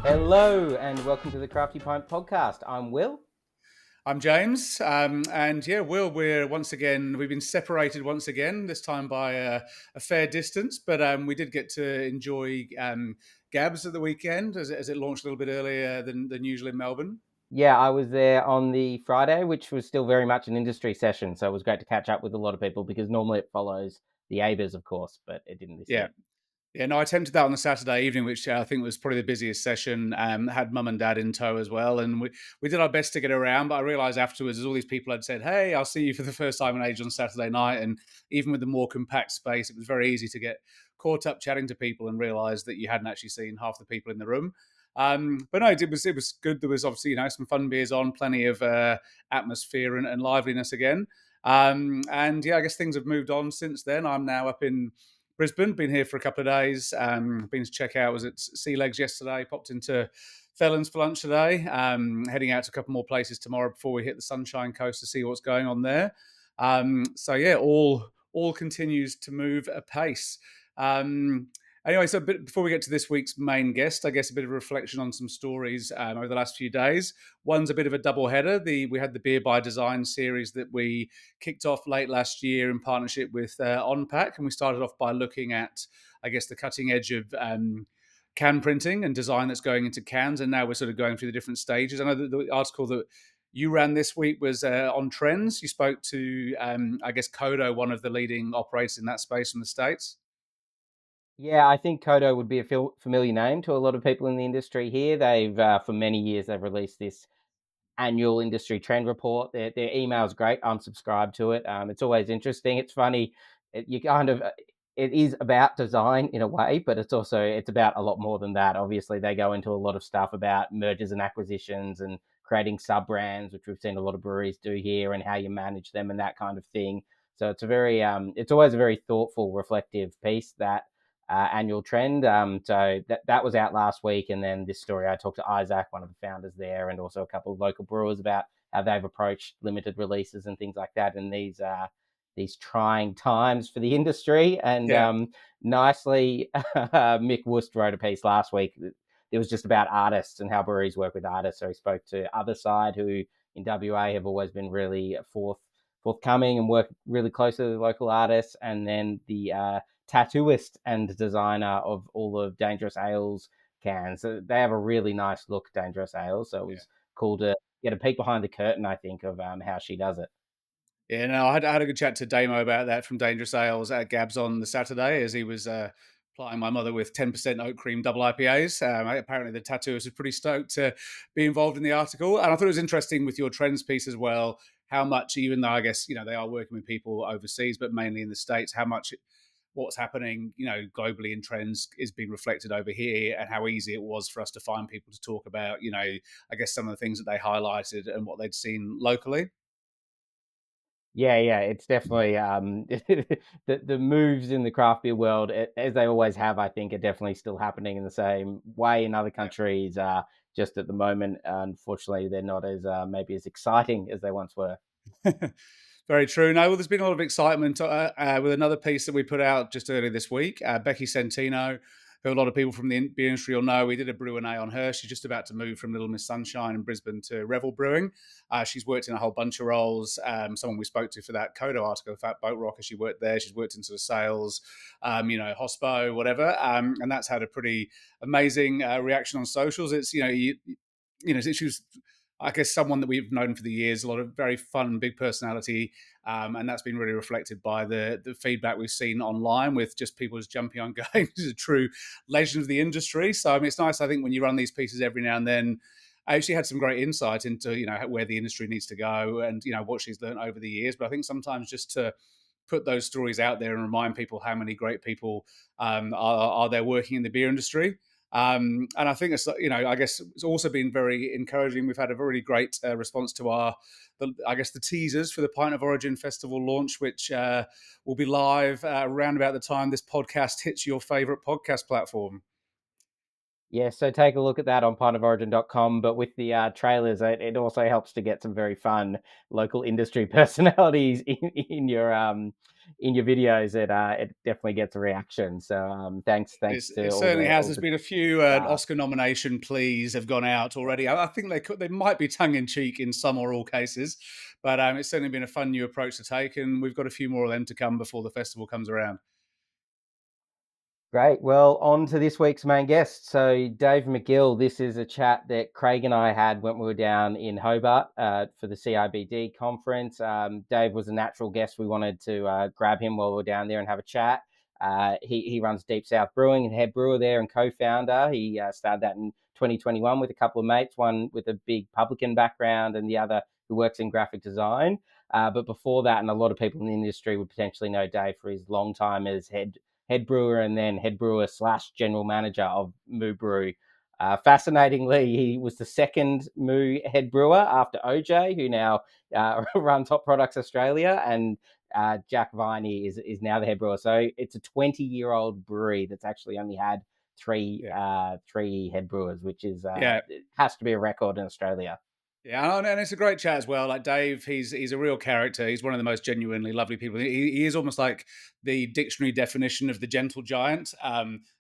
Hello and welcome to the Crafty Pint podcast. I'm Will. I'm James, and yeah, Will, we've been separated once again, this time by a fair distance, but we did get to enjoy Gabs at the weekend as it launched a little bit earlier than usual in Melbourne. Yeah, I was there on the Friday, which was still very much an industry session. So it was great to catch up with a lot of people because normally it follows the ABERs, of course, but it didn't this Yeah. year. Yeah, no, I attempted that on the Saturday evening, which I think was probably the busiest session. Had mum and dad in tow as well, and we did our best to get around. But I realised afterwards, as all these people had said, "Hey, I'll see you for the first time in age on Saturday night," and even with the more compact space, it was very easy to get caught up chatting to people and realise that you hadn't actually seen half the people in the room. But no, it was good. There was obviously some fun beers on, plenty of atmosphere and liveliness again. And yeah, I guess things have moved on since then. I'm now up in Brisbane, been here for a couple of days. Been to check out, was at Sea Legs yesterday, popped into Felons for lunch today. Heading out to a couple more places tomorrow before we hit the Sunshine Coast to see what's going on there. So yeah, all continues to move apace. Anyway, so before we get to this week's main guest, I guess a bit of a reflection on some stories over the last few days. One's a bit of a double header. We had the Beer by Design series that we kicked off late last year in partnership with OnPack, and we started off by looking at, I guess, the cutting edge of can printing and design that's going into cans, and now we're sort of going through the different stages. I know that the article that you ran this week was on trends. You spoke to, I guess, Kodo, one of the leading operators in that space from the States. Yeah, I think Kodo would be a familiar name to a lot of people in the industry here. They've, for many years, they've released this annual industry trend report. Their email is great. I'm subscribed to it. It's always interesting. It's funny. You kind of it is about design in a way, but it's about a lot more than that. Obviously, they go into a lot of stuff about mergers and acquisitions and creating sub brands, which we've seen a lot of breweries do here, and how you manage them and that kind of thing. So it's always a very thoughtful, reflective piece, that annual trend. So that was out last week, and then this story I talked to Isaac, one of the founders there, and also a couple of local brewers about how they've approached limited releases and things like that in these trying times for the industry. And Yeah. nicely, Mick Wust wrote a piece last week. It was just about artists and how breweries work with artists. So he spoke to Other Side, who in WA have always been really forthcoming and work really closely with local artists, and then the tattooist and designer of all of Dangerous Ales cans. So they have a really nice look, Dangerous Ales. So it Yeah. was cool to get a peek behind the curtain, I think, of how she does it. Yeah, no, I had a good chat to Damo about that from Dangerous Ales at Gabs on the Saturday as he was plying my mother with 10% oat cream double IPAs. Apparently, the tattooist was pretty stoked to be involved in the article. And I thought it was interesting with your trends piece as well, how much, even though I guess, they are working with people overseas, but mainly in the States, how much what's happening, globally in trends is being reflected over here, and how easy it was for us to find people to talk about, I guess some of the things that they highlighted and what they'd seen locally. Yeah, it's definitely the moves in the craft beer world, as they always have. I think are definitely still happening in the same way in other countries. Just at the moment, unfortunately, they're not as maybe as exciting as they once were. Very true. No, well, there's been a lot of excitement with another piece that we put out just earlier this week. Becky Centino, who a lot of people from the beer industry will know, we did a brew and A on her. She's just about to move from Little Miss Sunshine in Brisbane to Revel Brewing. She's worked in a whole bunch of roles. Someone we spoke to for that Kodo article, Fat Boat Rocker, she worked there. She's worked in sort of sales, hospo, whatever. And that's had a pretty amazing reaction on socials. It's, she was, I guess, someone that we've known for the years, a lot of very fun, big personality, and that's been really reflected by the feedback we've seen online with just people just jumping on going, this is a true legend of the industry. So, I mean, it's nice, I think, when you run these pieces every now and then. I actually had some great insight into, where the industry needs to go and, what she's learned over the years. But I think sometimes just to put those stories out there and remind people how many great people are there working in the beer industry. And I think it's, I guess it's also been very encouraging. We've had a really great response to the teasers for the Pint of Origin Festival launch, which will be live around about the time this podcast hits your favorite podcast platform. Yeah, so take a look at that on pintoforigin.com. But with the trailers, it also helps to get some very fun local industry personalities in your in your videos, it definitely gets a reaction. So thanks to It certainly has. all There's the been a few staff. Oscar nomination pleas have gone out already. I think they might be tongue in cheek in some or all cases, but it's certainly been a fun new approach to take, and we've got a few more of them to come before the festival comes around. Great. Well, on to this week's main guest. So, Dave McGill, this is a chat that Craig and I had when we were down in Hobart for the CIBD conference. Dave was a natural guest. We wanted to grab him while we were down there and have a chat. He runs Deep South Brewing and head brewer there and co-founder. He started that in 2021 with a couple of mates, one with a big publican background and the other who works in graphic design. But before that, and a lot of people in the industry would potentially know Dave for his long time as head brewer and then head brewer / general manager of Moo Brew. Fascinatingly, he was the second Moo head brewer after OJ, who now runs Hot Products Australia, and Jack Viney is now the head brewer. So it's a 20-year-old brewery that's actually only had three head brewers, which is it has to be a record in Australia. Yeah, and it's a great chat as well. Like Dave, he's a real character. He's one of the most genuinely lovely people. He is almost like the dictionary definition of the gentle giant.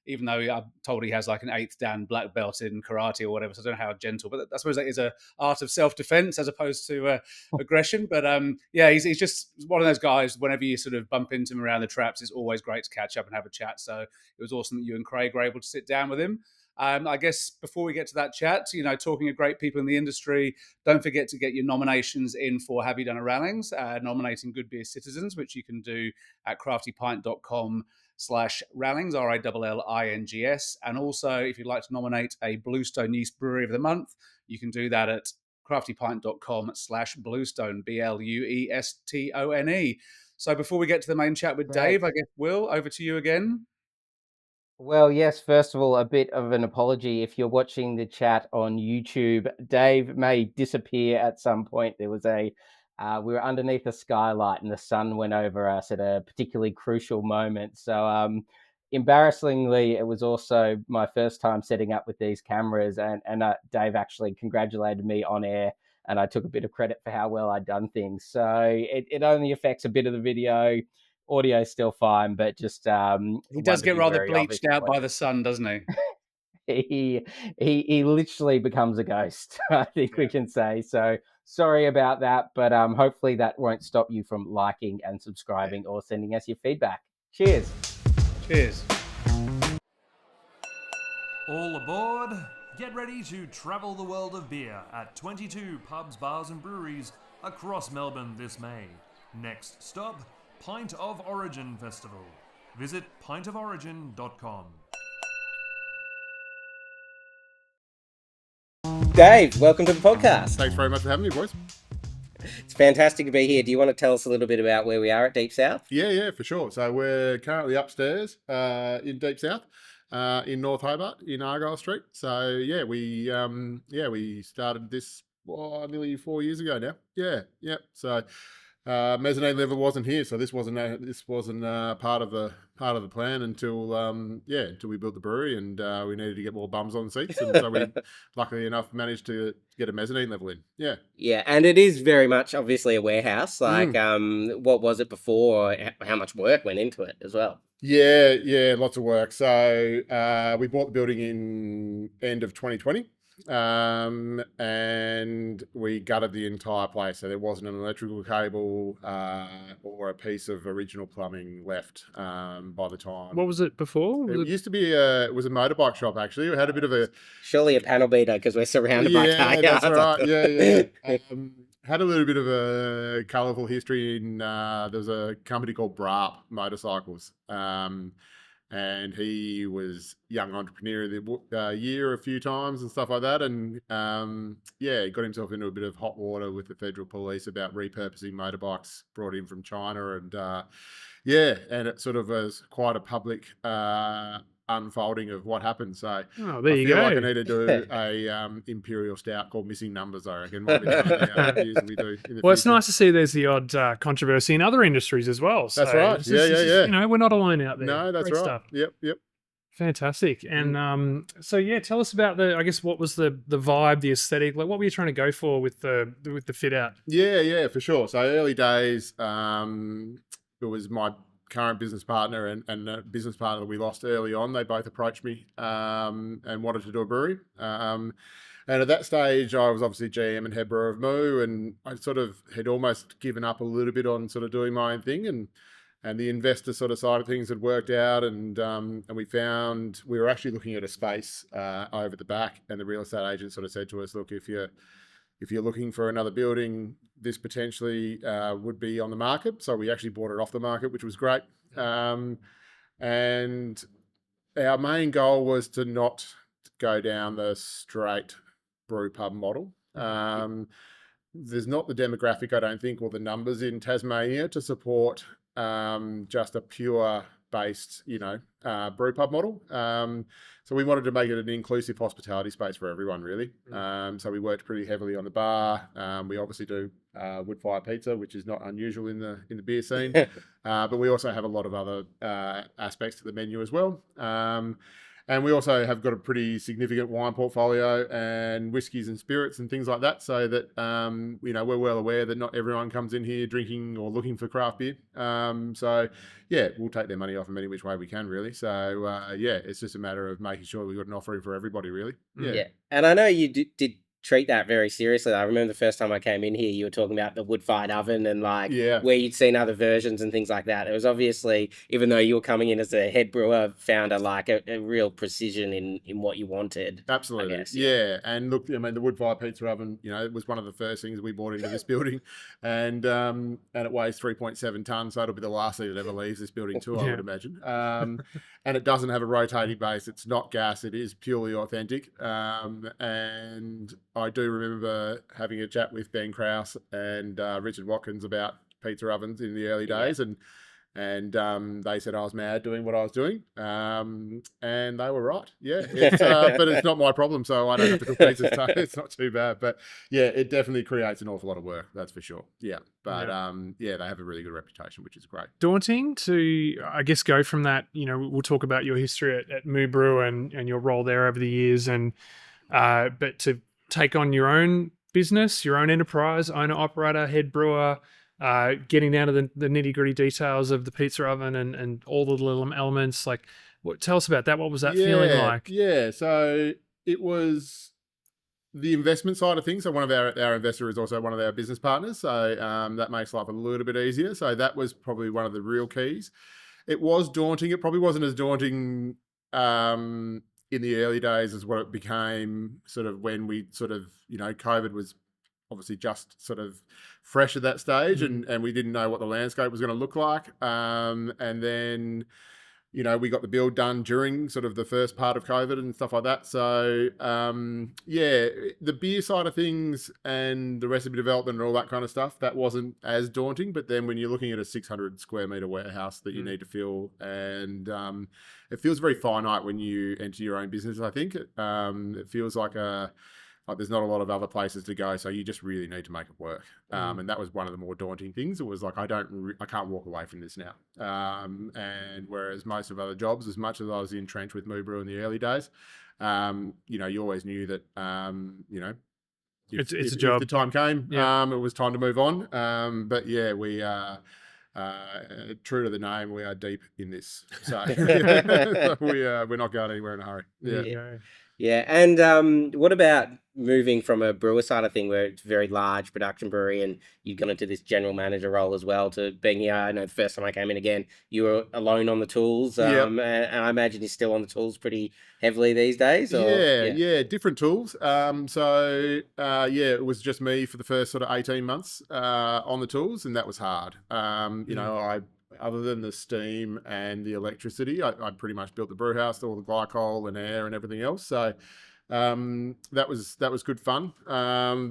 Even though I'm told he has like an 8th Dan black belt in karate or whatever, so I don't know how gentle. But I suppose that is a art of self defense as opposed to aggression. But yeah, he's just one of those guys. Whenever you sort of bump into him around the traps, it's always great to catch up and have a chat. So it was awesome that you and Craig were able to sit down with him. I guess before we get to that chat, talking of great people in the industry, don't forget to get your nominations in for Have You Done a Rallings, nominating good beer citizens, which you can do at craftypint.com/rallings, RALLINGS. And also, if you'd like to nominate a Bluestone Yeast Brewery of the Month, you can do that at craftypint.com/bluestone, BLUESTONE. So before we get to the main chat with Dave, I guess, Will, over to you again. Well, yes, first of all, a bit of an apology. If you're watching the chat on YouTube, Dave may disappear at some point. There was we were underneath a skylight and the sun went over us at a particularly crucial moment. So, embarrassingly, it was also my first time setting up with these cameras, and Dave actually congratulated me on air, and I took a bit of credit for how well I'd done things. So it only affects a bit of the video. Audio is still fine, but just he does get rather bleached out by point. the sun, doesn't he? He literally becomes a ghost, I think we can say. So sorry about that, but hopefully that won't stop you from liking and subscribing or sending us your feedback. Cheers. Cheers. All aboard! Get ready to travel the world of beer at 22 pubs, bars and breweries across Melbourne this May. Next stop, Pint of Origin Festival. Visit pintoforigin.com. Dave, welcome to the podcast. Thanks very much for having me, boys. It's fantastic to be here. Do you want to tell us a little bit about where we are at Deep South? Yeah, for sure. So we're currently upstairs in Deep South, in North Hobart, in Argyle Street. So yeah, we started this nearly 4 years ago now. Yeah. So mezzanine level wasn't here, so this wasn't part of the plan until we built the brewery, and we needed to get more bums on seats, and so we luckily enough managed to get a mezzanine level in. Yeah, and it is very much obviously a warehouse. Like, what was it before? How much work went into it as well? Yeah, lots of work. So we bought the building in end of 2020. And we gutted the entire place, so there wasn't an electrical cable or a piece of original plumbing left by the time. What was it before? It used to be it was a motorbike shop, actually. It had a bit of a... Surely a panel beater, because we're surrounded by car yards. That's right. Yeah. Had a little bit of a colourful history in... there was a company called Brarp Motorcycles. And he was young entrepreneur of the year a few times and stuff like that. And he got himself into a bit of hot water with the federal police about repurposing motorbikes brought in from China. And and it sort of was quite a public unfolding of what happened. So there you go. I feel like I need to do a imperial stout called Missing Numbers, I reckon. Might be usually do in the well, it's future. nice to see there's the odd controversy in other industries as well. So That's right. Yeah. We're not alone out there. No, that's Great right. Stuff. Yep. Fantastic. And tell us about what was the vibe, the aesthetic, like what were you trying to go for with the fit out? Yeah, for sure. So early days, it was my current business partner and a business partner that we lost early on. They both approached me and wanted to do a brewery. And at that stage, I was obviously GM and head brewer of Moo, and I sort of had almost given up a little bit on sort of doing my own thing, and the investor sort of side of things had worked out, and we found we were actually looking at a space over the back, and the real estate agent sort of said to us, look, if you're looking for another building, this potentially would be on the market. So we actually bought it off the market, which was great. And our main goal was to not go down the straight brew pub model. There's not the demographic, I don't think, or the numbers in Tasmania to support just a pure based, brew pub model. So we wanted to make it an inclusive hospitality space for everyone, really. So we worked pretty heavily on the bar. We obviously do wood fire pizza, which is not unusual in the beer scene. But we also have a lot of other aspects to the menu as well. And we also have got a pretty significant wine portfolio and whiskies and spirits and things like that, so that, we're well aware that not everyone comes in here drinking or looking for craft beer. So, yeah, we'll take their money off them any which way we can, really. So, it's just a matter of making sure we've got an offering for everybody, really. Yeah. And I know you did treat that very seriously. I remember the first time I came in here, you were talking about the wood-fired oven and where you'd seen other versions and things like that. It was obviously, even though you were coming in as a head brewer founder, a real precision in what you wanted. Absolutely. I guess, yeah. And look, the wood-fired pizza oven, it was one of the first things we bought into this building, and it weighs 3.7 tons, so it'll be the last thing that ever leaves this building too, I would imagine. And it doesn't have a rotating base. It's not gas. It is purely authentic. And I do remember having a chat with Ben Krause and Richard Watkins about pizza ovens in the early days, and they said I was mad doing what I was doing, and they were right. Yeah, but it's not my problem, so I don't have to cook pizzas, so it's not too bad. But yeah, it definitely creates an awful lot of work, that's for sure. Yeah, but they have a really good reputation, which is great. Daunting to, I guess, go from that. We'll talk about your history at Moo Brew and your role there over the years, and but to take on your own business, your own enterprise, owner, operator, head brewer, getting down to the nitty-gritty details of the pizza oven and all the little elements. Tell us about that. What was that feeling like? Yeah, so it was the investment side of things. So one of our investor is also one of our business partners, so that makes life a little bit easier. So that was probably one of the real keys. It was daunting. It probably wasn't as daunting in the early days as what it became sort of when we sort of, COVID was obviously just sort of fresh at that stage, and we didn't know what the landscape was going to look like. And then, we got the build done during sort of the first part of COVID and stuff like that. So, the beer side of things and the recipe development and all that kind of stuff, that wasn't as daunting. But then when you're looking at a 600 square meter warehouse that you need to fill, and it feels very finite when you enter your own business, I think. It feels like there's not a lot of other places to go, so you just really need to make it work. And that was one of the more daunting things. It was like, I can't walk away from this now. And whereas most of other jobs, as much as I was entrenched with Moo Brew in the early days, you always knew that, it's a job. If the time came, it was time to move on. But yeah, we true to the name, we are deep in this. So we're not going anywhere in a hurry. Yeah. And what about moving from a brewer side of thing, where it's very large production brewery, and you've gone into this general manager role as well, to being here? I know the first time I came in again, you were alone on the tools, and I imagine you're still on the tools pretty heavily these days. Or? Yeah, different tools. It was just me for the first sort of 18 months on the tools, and that was hard. Other than the steam and the electricity, I pretty much built the brew house, all the glycol and air and everything else. So that was good fun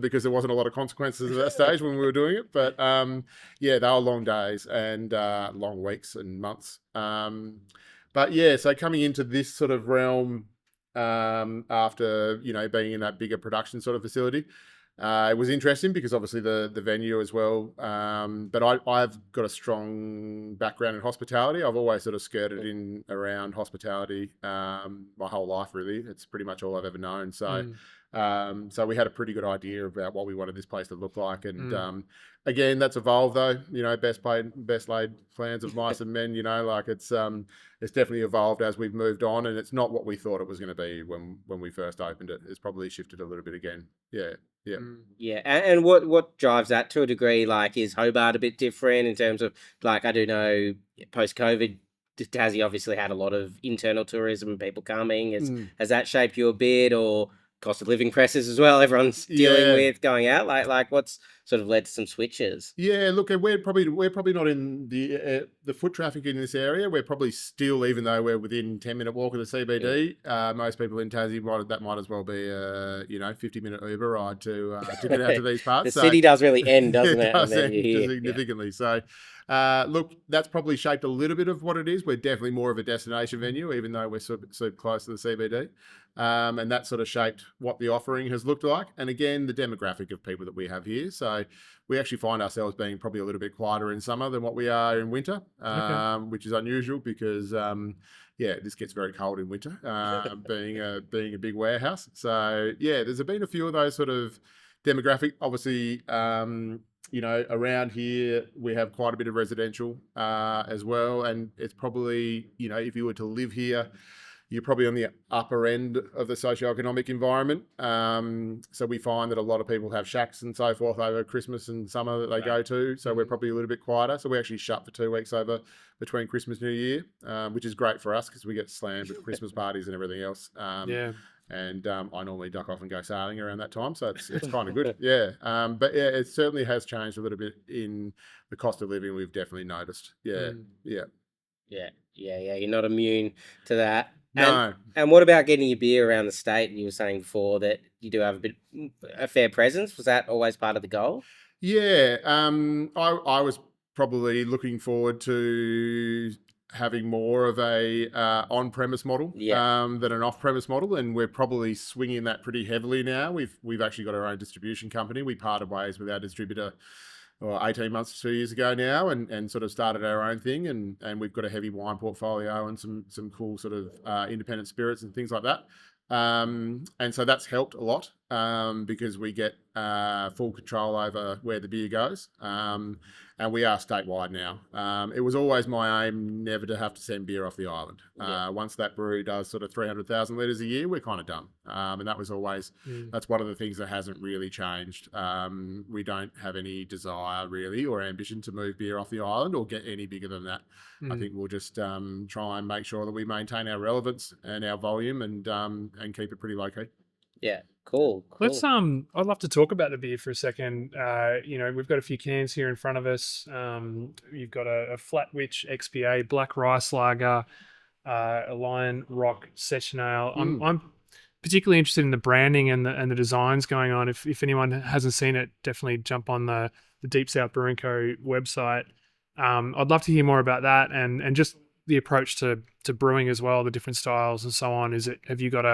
because there wasn't a lot of consequences at that stage when we were doing it. But they were long days and long weeks and months. So coming into this sort of realm after being in that bigger production sort of facility. It was interesting because obviously the venue as well, but I've got a strong background in hospitality. I've always sort of skirted in around hospitality my whole life, really. It's pretty much all I've ever known. So So we had a pretty good idea about what we wanted this place to look like. And Mm. again, that's evolved though. Best laid plans of mice and men. Like it's definitely evolved as we've moved on, and it's not what we thought it was going to be when we first opened it. It's probably shifted a little bit again. Yeah. Yeah. Yeah, and what drives that to a degree? Like, is Hobart a bit different in terms of, like, I do know post-COVID, Tassie obviously had a lot of internal tourism and people coming. Has that shaped you a bit, or cost of living pressures as well? Everyone's dealing Yeah. with going out. Like what's sort of led to some switches? Yeah, look, and we're probably not in the foot traffic in this area. We're probably still, even though we're within 10-minute walk of the CBD. Most people in Tassie might as well be a 50-minute Uber ride to get out to these parts. The city does really end, doesn't it? It does And then end you're here. Yeah. significantly. So, look, that's probably shaped a little bit of what it is. We're definitely more of a destination venue, even though we're super close to the CBD. And that sort of shaped what the offering has looked like. And again, the demographic of people that we have here. So we actually find ourselves being probably a little bit quieter in summer than what we are in winter, which is unusual because, this gets very cold in winter, being a big warehouse. So, yeah, there's been a few of those sort of demographic. Obviously, around here, we have quite a bit of residential as well. And it's probably, if you were to live here, you're probably on the upper end of the socioeconomic environment. So we find that a lot of people have shacks and so forth over Christmas and summer that they go to. So we're probably a little bit quieter. So we actually shut for 2 weeks over between Christmas and New Year, which is great for us because we get slammed with Christmas parties and everything else. And I normally duck off and go sailing around that time. So it's kind of good. Yeah. But yeah, it certainly has changed a little bit in the cost of living. We've definitely noticed. Yeah. Yeah. You're not immune to that. No. And what about getting your beer around the state? You were saying before that you do have a fair presence. Was that always part of the goal? Yeah. I was probably looking forward to having more of a on-premise model than an off-premise model, and we're probably swinging that pretty heavily now. We've actually got our own distribution company. We parted ways with our distributor 18 months to 2 years ago now, and sort of started our own thing, and we've got a heavy wine portfolio and some cool sort of independent spirits and things like that. And so that's helped a lot because we get full control over where the beer goes. And we are statewide now. It was always my aim never to have to send beer off the island. Once that brewery does sort of 300,000 litres a year, we're kind of done. And that was always, that's one of the things that hasn't really changed. We don't have any desire really or ambition to move beer off the island or get any bigger than that. I think we'll just try and make sure that we maintain our relevance and our volume and keep it pretty low key. Yeah, cool. Let's I'd love to talk about the beer for a second. We've got a few cans here in front of us. You've got a Flatwitch XPA Black Rice Lager, a Lion Rock Session Ale. I'm particularly interested in the branding and the designs going on. If anyone hasn't seen it, definitely jump on the Deep South Brewing Co. website. I'd love to hear more about that and just the approach to brewing as well, the different styles and so on. Have you got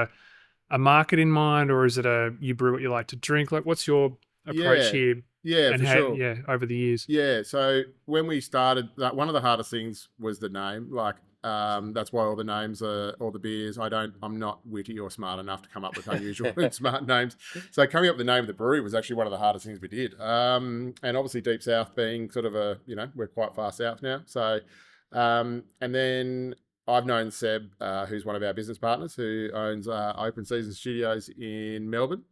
a market in mind, or is it you brew what you like to drink? Like, what's your approach here? Yeah, and for sure. Yeah, over the years. Yeah, so when we started, one of the hardest things was the name. Like, that's why all the names are, all the beers. I'm not witty or smart enough to come up with unusual and smart names. So coming up with the name of the brewery was actually one of the hardest things we did. And obviously Deep South being sort of we're quite far south now. So, and then I've known Seb, who's one of our business partners, who owns Open Season Studios in Melbourne.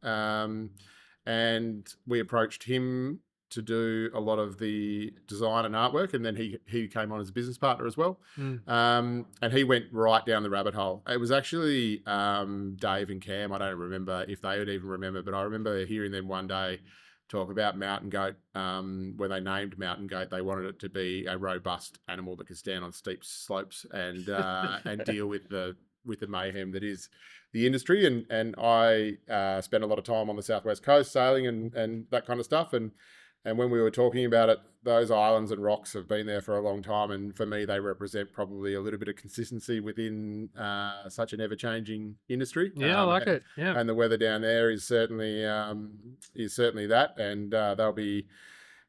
And we approached him to do a lot of the design and artwork, and then he came on as a business partner as well. And he went right down the rabbit hole. It was actually Dave and Cam. I don't remember if they would even remember, but I remember hearing them one day talk about Mountain Goat. When they named Mountain Goat, they wanted it to be a robust animal that could stand on steep slopes and deal with the mayhem that is the industry. And I spent a lot of time on the Southwest Coast sailing and that kind of stuff. And when we were talking about it, those islands and rocks have been there for a long time. And for me, they represent probably a little bit of consistency within such an ever-changing industry. Yeah, I like it. Yeah. And the weather down there is certainly that. And they'll be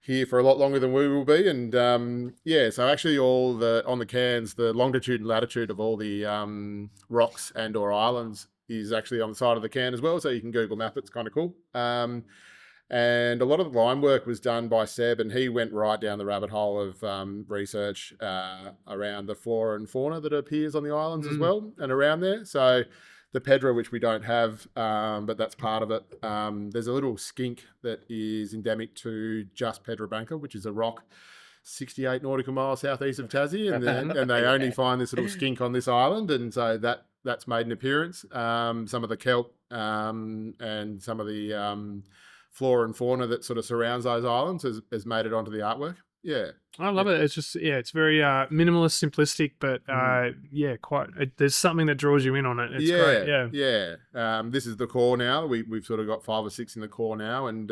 here for a lot longer than we will be. And so actually on the cans, the longitude and latitude of all the rocks and or islands is actually on the side of the can as well, so you can Google map it. It's kind of cool. And a lot of the line work was done by Seb, and he went right down the rabbit hole of research around the flora and fauna that appears on the islands as well and around there. So the Pedra, which we don't have, but that's part of it. There's a little skink that is endemic to just Pedra Branca, which is a rock 68 nautical miles southeast of Tassie, and they only find this little skink on this island, and so that's made an appearance. Some of the kelp and some of the flora and fauna that sort of surrounds those islands has made it onto the artwork. Yeah. I love it. It's just, it's very minimalist, simplistic, but there's something that draws you in on it. It's great. Yeah. This is the core now. We've sort of got 5 or 6 in the core now, and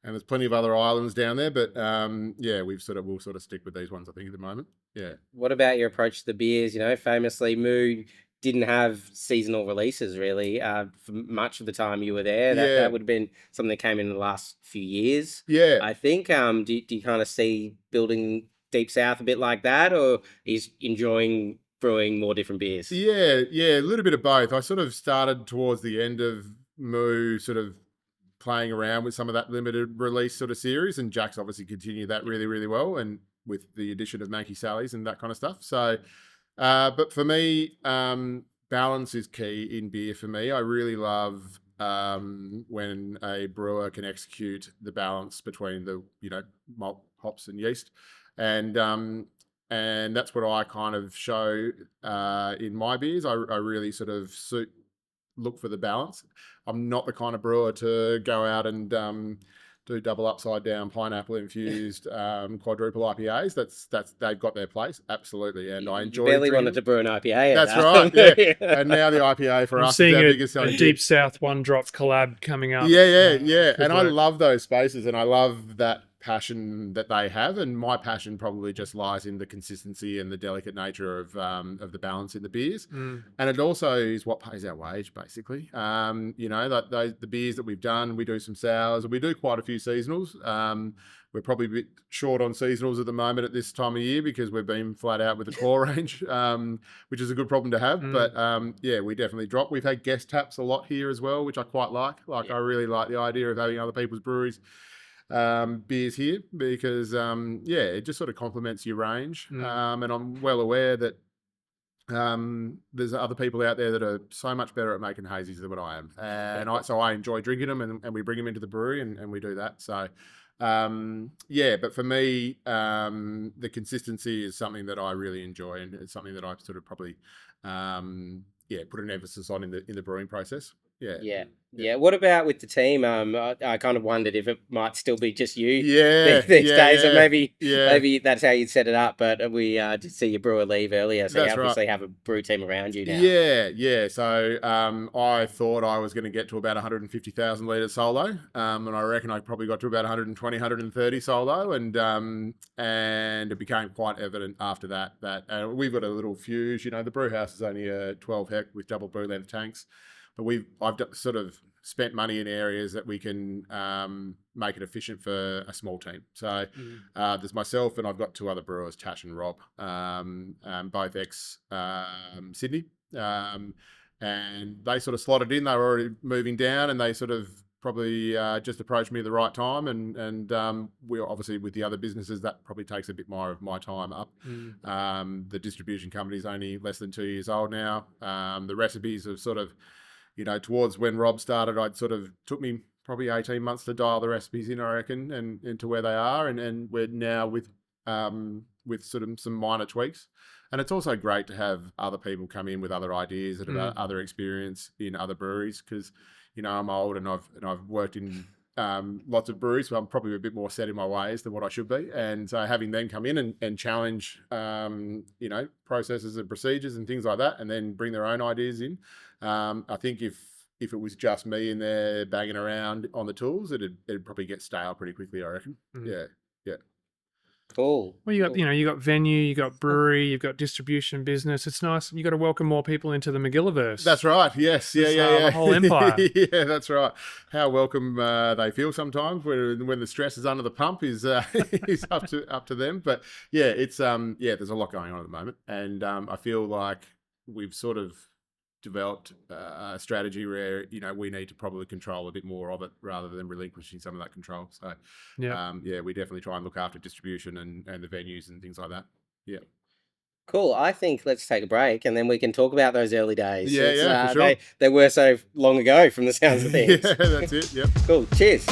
there's plenty of other islands down there, but we'll sort of stick with these ones, I think, at the moment. Yeah. What about your approach to the beers? You know, famously, Moo didn't have seasonal releases really for much of the time you were there. That would have been something that came in the last few years. Yeah. I think. Do you kind of see building Deep South a bit like that, or is enjoying brewing more different beers? Yeah, a little bit of both. I sort of started towards the end of Moo sort of playing around with some of that limited release sort of series, and Jack's obviously continued that really, really well, and with the addition of Manky Sally's and that kind of stuff. So but for me, balance is key in beer for me. I really love when a brewer can execute the balance between the, malt, hops and yeast. And that's what I kind of show in my beers. I really sort of look for the balance. I'm not the kind of brewer to go out and do double upside down pineapple infused quadruple IPAs. That's they've got their place, absolutely, and I enjoy. You barely wanted to brew an IPA. That's right, yeah. And now the IPA for I'm us seeing is our a biggest selling. Deep South one drop collab coming up. Yeah. Good And I work. love those spaces, and I love that passion that they have, and my passion probably just lies in the consistency and the delicate nature of the balance in the beers. And it also is what pays our wage, basically. The beers that we've done, we do some sours, and we do quite a few seasonals. We're probably a bit short on seasonals at the moment at this time of year because we've been flat out with the core range, which is a good problem to have. But we definitely drop. We've had guest taps a lot here as well, which I quite like. I really like the idea of having other people's breweries beers here because it just sort of complements your range, and I'm well aware that there's other people out there that are so much better at making hazies than what I am, and I enjoy drinking them, and we bring them into the brewery and we do that. So but for me, the consistency is something that I really enjoy, and it's something that I sort of probably put an emphasis on in the brewing process. Yeah. What about with the team? I kind of wondered if it might still be just you these days, and maybe that's how you'd set it up. But we did see your brewer leave earlier, so you obviously have a brew team around you now. Yeah. So I thought I was going to get to about 150,000 litres solo, and I reckon I probably got to about 120, 130 solo, and it became quite evident after that we've got a little fuse. The brew house is only a 12 hec with double brew length tanks. But I've sort of spent money in areas that we can make it efficient for a small team. So there's myself, and I've got 2 other brewers, Tash and Rob, both ex Sydney, and they sort of slotted in. They were already moving down, and they sort of probably just approached me at the right time. And we obviously with the other businesses that probably takes a bit more of my time up. The distribution company's only less than 2 years old now. The recipes have sort of, towards when Rob started, I'd sort of took me probably 18 months to dial the recipes in, I reckon, and into where they are. And we're now with sort of some minor tweaks. And it's also great to have other people come in with other ideas and about other experience in other breweries because, I'm old and I've worked in lots of breweries, so I'm probably a bit more set in my ways than what I should be. And so having them come in and challenge, processes and procedures and things like that, and then bring their own ideas in. I think if it was just me in there banging around on the tools, it'd probably get stale pretty quickly, I reckon. Yeah. Cool. Well, you got venue, you got brewery, you've got distribution business. It's nice. You got to welcome more people into the McGilliverse. That's right. Yes. Yeah. The whole empire. Yeah, that's right. How welcome they feel sometimes when the stress is under the pump is up to them. But there's a lot going on at the moment, and I feel like we've sort of developed a strategy where we need to probably control a bit more of it rather than relinquishing some of that control. So we definitely try and look after distribution and the venues and things like that. Yeah. Cool. I think let's take a break and then we can talk about those early days. Yeah, for sure. They were so long ago from the sounds of things. Yeah, that's it. Yep. Cool. Cheers.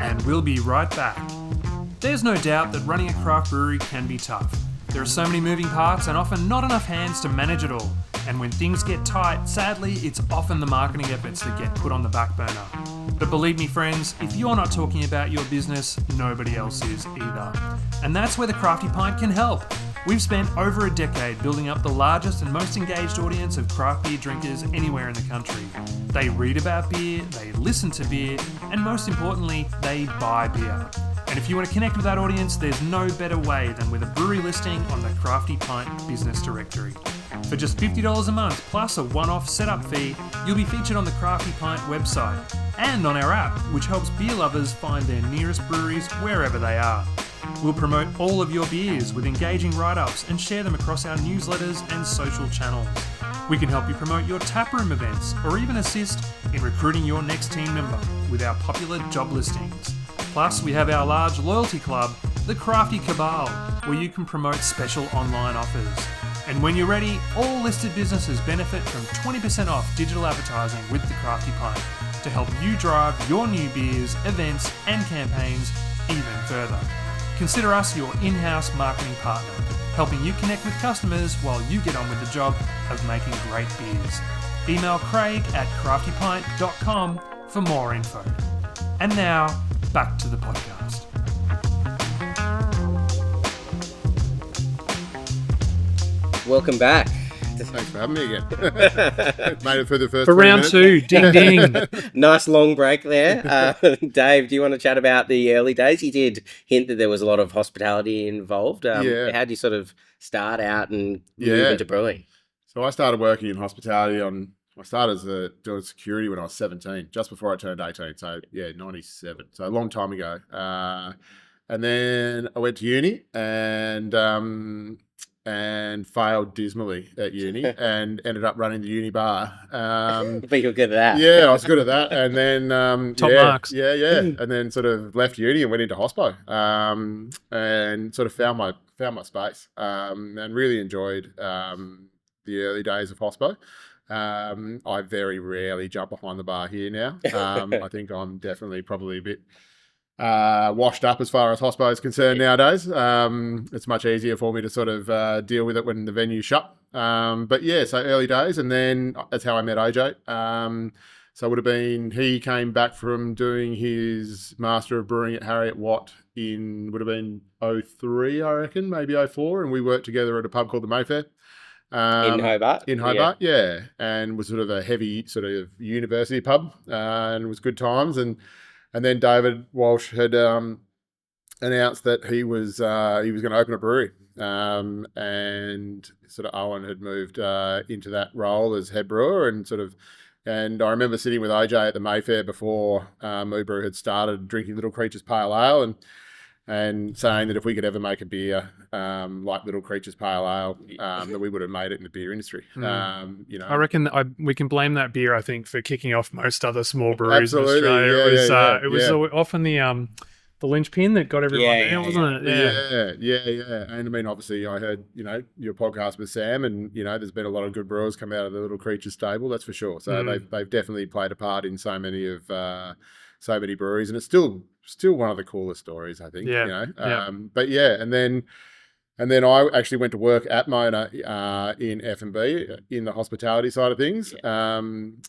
And we'll be right back. There's no doubt that running a craft brewery can be tough. There are so many moving parts and often not enough hands to manage it all. And when things get tight, sadly, it's often the marketing efforts that get put on the back burner. But believe me, friends, if you're not talking about your business, nobody else is either. And that's where the Crafty Pint can help. We've spent over a decade building up the largest and most engaged audience of craft beer drinkers anywhere in the country. They read about beer, they listen to beer, and most importantly, they buy beer. And if you want to connect with that audience, there's no better way than with a brewery listing on the Crafty Pint business directory. For just $50 a month plus a one-off setup fee, you'll be featured on the Crafty Pint website and on our app, which helps beer lovers find their nearest breweries wherever they are. We'll promote all of your beers with engaging write-ups and share them across our newsletters and social channels. We can help you promote your taproom events or even assist in recruiting your next team member with our popular job listings. Plus, we have our large loyalty club, the Crafty Cabal, where you can promote special online offers. And when you're ready, all listed businesses benefit from 20% off digital advertising with the Crafty Pint to help you drive your new beers, events, and campaigns even further. Consider us your in-house marketing partner, helping you connect with customers while you get on with the job of making great beers. Email craig@craftypint.com for more info. And now, back to the podcast. Welcome back. Thanks for having me again. Made it for the first For 20 round minutes. 2, ding ding. Nice long break there. Dave, do you want to chat about the early days? You did hint that there was a lot of hospitality involved. How did you sort of start out and move into brewing? So I started working in hospitality I started doing security when I was 17, just before I turned 18. So 97. So a long time ago. And then I went to uni and failed dismally at uni and ended up running the uni bar. But you were good at that. Yeah, I was good at that. And then Top marks. Yeah. And then sort of left uni and went into hospo. And sort of found my space. And really enjoyed the early days of hospo. I very rarely jump behind the bar here now. I think I'm definitely probably a bit washed up as far as hospo is concerned nowadays. It's much easier for me to sort of deal with it when the venue's shut. But yeah, so early days, and then that's how I met AJ. So it would have been, he came back from doing his Master of Brewing at Harriet Watt would have been 03, I reckon, maybe 04, and we worked together at a pub called the Mayfair. In Hobart? In Hobart, yeah. And was sort of a heavy sort of university pub, and it was good times. And then David Walsh had announced that he was going to open a brewery, and sort of Owen had moved into that role as head brewer, and I remember sitting with AJ at the Mayfair before Moo Brew had started, drinking Little Creatures Pale Ale, and saying that if we could ever make a beer like Little Creatures Pale Ale, that we would have made it in the beer industry. I reckon we can blame that beer, I think, for kicking off most other small breweries Absolutely. in Australia. It was Yeah. often the linchpin that got everyone there, wasn't it? Yeah. And I mean, obviously, I heard your podcast with Sam, and there's been a lot of good brewers come out of the Little Creatures stable, that's for sure. So they've definitely played a part in so many breweries, and it's still one of the coolest stories, I think. But yeah, and then I actually went to work at Mona in F&B in the hospitality side of things, and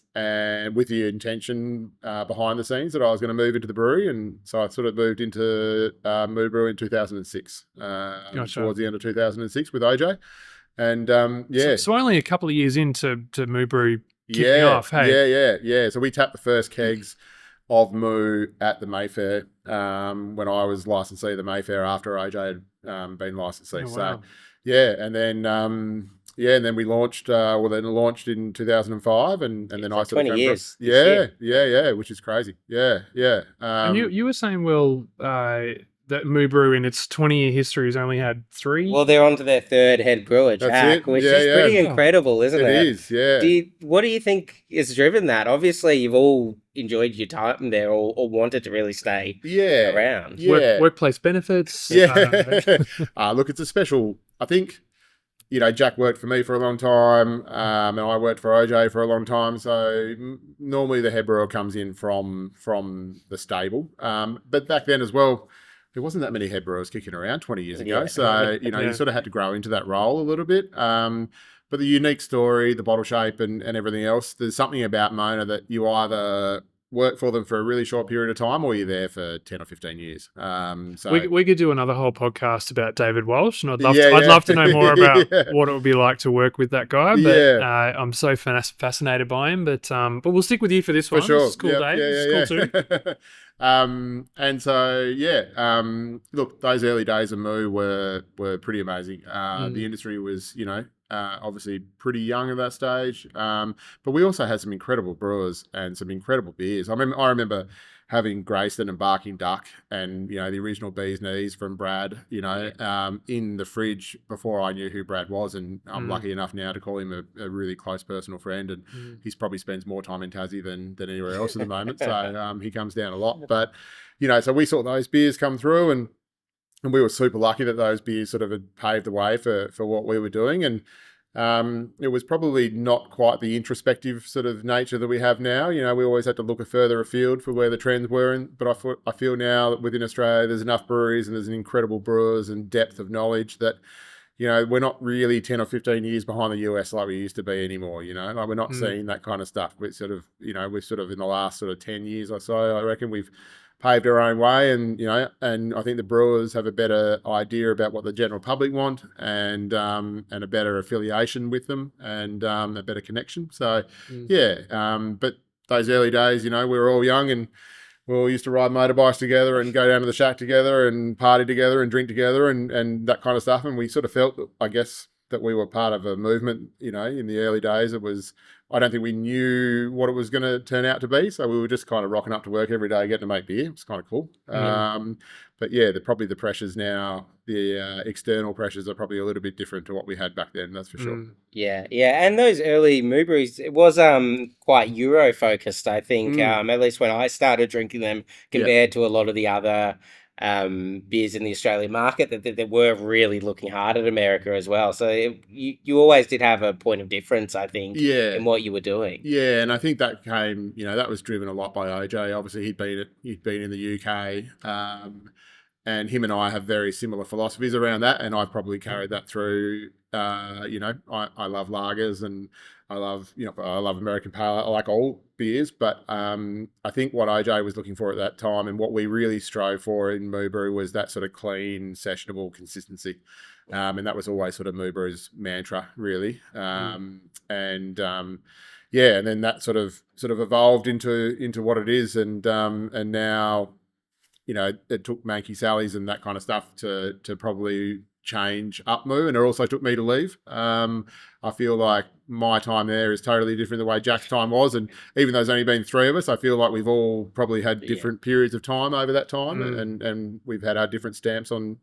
with the intention behind the scenes that I was going to move into the brewery, and so I sort of moved into Moo Brew in 2006, towards the end of 2006 with AJ, and So only a couple of years into Moo Brew kicking off, hey? Yeah. So we tapped the first kegs of Moo at the Mayfair when I was licensee of the Mayfair after AJ had been licensee. Oh, wow. So and then we launched. Launched in 2005, and then I sort of 20 years. Yeah, which is crazy. Yeah. And you were saying, Will, that Moo Brew in its 20-year history has only had 3. Well, they're on to their third head brewer, That's Jack, it. which Yeah, is pretty yeah. incredible, isn't it? It is, yeah. What do you think has driven that? Obviously, you've all enjoyed your time there, or wanted to really stay Yeah. around. Yeah. Workplace benefits. Yeah. Look, it's a special, I think, you know, Jack worked for me for a long time, and I worked for OJ for a long time. So normally the head brewer comes in from the stable. But back then as well, there wasn't that many head brewers kicking around 20 years ago. Yeah. So, you know, you sort of had to grow into that role a little bit. But the unique story, the bottle shape and everything else, there's something about Mona that you either work for them for a really short period of time or you're there for 10 or 15 years. So we could do another whole podcast about David Walsh, and I'd Yeah, love to know more about Yeah. what it would be like to work with that guy. But Yeah. I'm so fascinated by him. But we'll stick with you for this For one. sure. This is cool, Dave. This is cool too. And so, look, those early days of Moo were pretty amazing. The industry was, you know, obviously pretty young at that stage. But we also had some incredible brewers and some incredible beers. I remember having Grayston and Barking Duck and, you know, the original Bee's Knees from Brad, you know, in the fridge before I knew who Brad was. And I'm lucky enough now to call him a really close personal friend. And he's probably spends more time in Tassie than anywhere else at the moment. So he comes down a lot. But, you know, so we saw those beers come through and we were super lucky that those beers sort of had paved the way for what we were doing. And it was probably not quite the introspective sort of nature that we have now. You know, we always had to look further afield for where the trends were. But I feel now that within Australia, there's enough breweries and there's an incredible brewers and depth of knowledge that, you know, we're not really 10 or 15 years behind the US like we used to be anymore, you know. Like we're not seeing that kind of stuff. We're sort of, you know, we're sort of in the last sort of 10 years or so, I reckon we've paved our own way, and you know, and I think the brewers have a better idea about what the general public want, and a better affiliation with them, and a better connection. So, but those early days, you know, we were all young and we all used to ride motorbikes together and go down to the shack together and party together and drink together and that kind of stuff. And we sort of felt, I guess, that we were part of a movement, you know, in the early days. It was, I don't think we knew what it was going to turn out to be. So we were just kind of rocking up to work every day, getting to make beer. It was kind of cool. But yeah, probably the pressures now, the external pressures are probably a little bit different to what we had back then. That's for sure. Yeah. And those early Moo Brews, it was quite Euro focused, I think, at least when I started drinking them, compared to a lot of the other beers in the Australian market that were really looking hard at America as well. So you always did have a point of difference, I think, in what you were doing. Yeah, and I think that came, you know, that was driven a lot by OJ. Obviously, he'd been in the UK, and him and I have very similar philosophies around that, and I've probably carried that through. You know, I love lagers and I love American Pale Ale. I like all beers, but I think what OJ was looking for at that time and what we really strove for in Moo Brew was that sort of clean, sessionable consistency. And that was always sort of Moo Brew's mantra, really. And then that sort of evolved into what it is, and now, you know, it took Manky Sally's and that kind of stuff to probably change up Moo, and it also took me to leave. I feel like my time there is totally different the way Jack's time was, and even though there's only been 3 of us, I feel like we've all probably had different periods of time over that time, and we've had our different stamps on